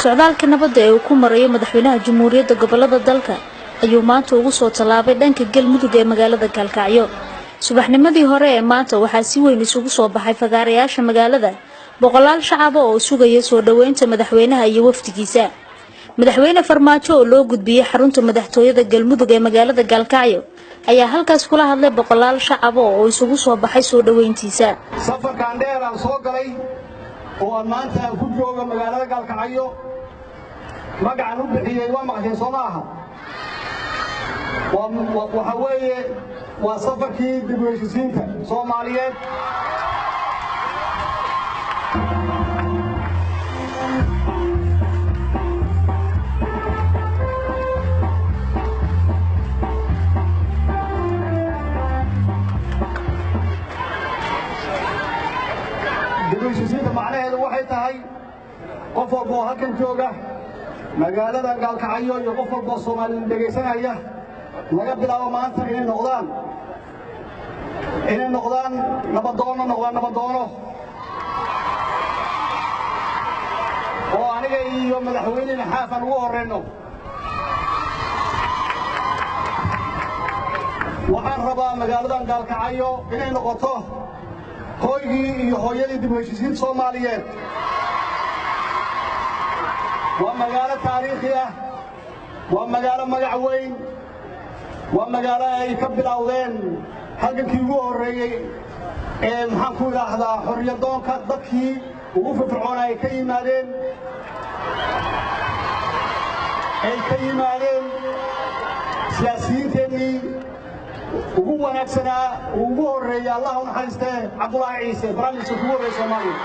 socdaalka nabadda ee uu ku marayo madaxweynaha jamhuuriyadda gobolada dalka ayuu maanta ugu soo talaabay dhanka galmudug ee magaalada Kalkacyo. subaxnimadii hore ee maanta waxaa si weyn isugu soo baxay fagaarayaasha magaalada boqolaal shacab oo sugaya soo dhaweynta madaxweynaha iyo wafdigiisa. madaxweyne Farmaajo oo loo gudbiyay xarunta madaxtooyada galmudug ee magaalada Kalkacyo ayaa halkaas kula hadlay boqolaal shacab oo isugu soo baxay soo dhaweyntiisa. safarkan dheer aan soo galay oo maanta ku jooga magaalada Kalkacyo magacan u bixiyay waa maqdin Soomaaliya waxa weeye waa safarkii dib u heshiisiinta Soomaaliyeed dib macnaheedu waxay tahay qof walba oo halkan jooga magaalada Kalkacyo iyo qof walba Soomaaliyeed dhageysanaya laga bilaabo maanta inay noqdaan nabadoono oo aniga iyo madaxweynaha xaafan ugu horeyno waxaan rabaa magaalada Kalkacyo inay noqoto hooygii iyo hooyadii dib u heshiisiinta Soomaaliyeed waa magaalo taariikhi ah waa magaalo magac weyn waa magaalo ay ka bilowdeen halkii ugu horeeyay ee maxaan ku yiraahdaa xorriyadoonka dadkii ugu firfircoonay ka yimaadeen siyaasiyiinteennii ugu wanaagsanaa ugu horeeyay Allah u naxariistay Cabdullaahi Ciise barnaamijka ugu horeeyay Soomaaliya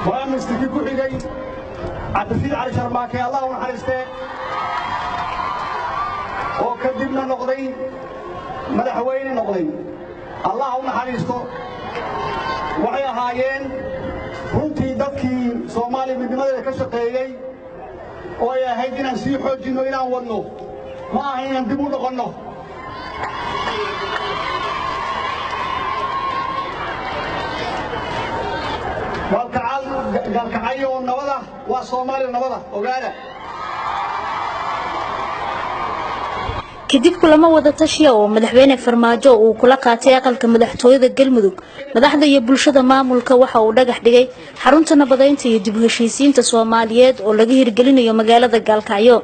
barnaamijkii ku xigay Cabdulfiid Cali Sharmaake Allah u naxariistay oo kadibna noqday madaxweyne noqday Allah u naxariisto waxay ahaayeen runtii dadkii Soomaaliya midnimada ka shaqeeyay oo ay ahayd inaan sii xoojino inaan wadno ma aha inaan dib u noqono Kalkacyo nabada waa Soomaaliya nabada ogaada kadib kulamo wada tashiya oo madaxweyne Farmaajo uu kula qaatay aqalka madaxtooyada galmudug madaxda iyo bulshada maamulka waxa uu dhagax dhigay xarunta nabadeynta iyo dib u heshiisiinta Soomaaliyeed oo laga hirgelinayo magaalada Kalkacyo.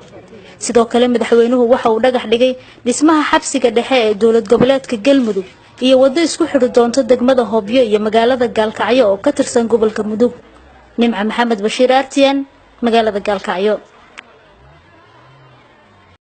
sidoo kale madaxweynuhu waxa uu dhagax dhigay dhismaha xabsiga dhexe ee dawlad goboleedka galmudug iyo wado isku xidhi doonta degmada Hobyo iyo magaalada Kalkacyo oo ka tirsan gobolka Mudug. Nimca Maxamed Bashiir RTN magaalada Kalkacyo.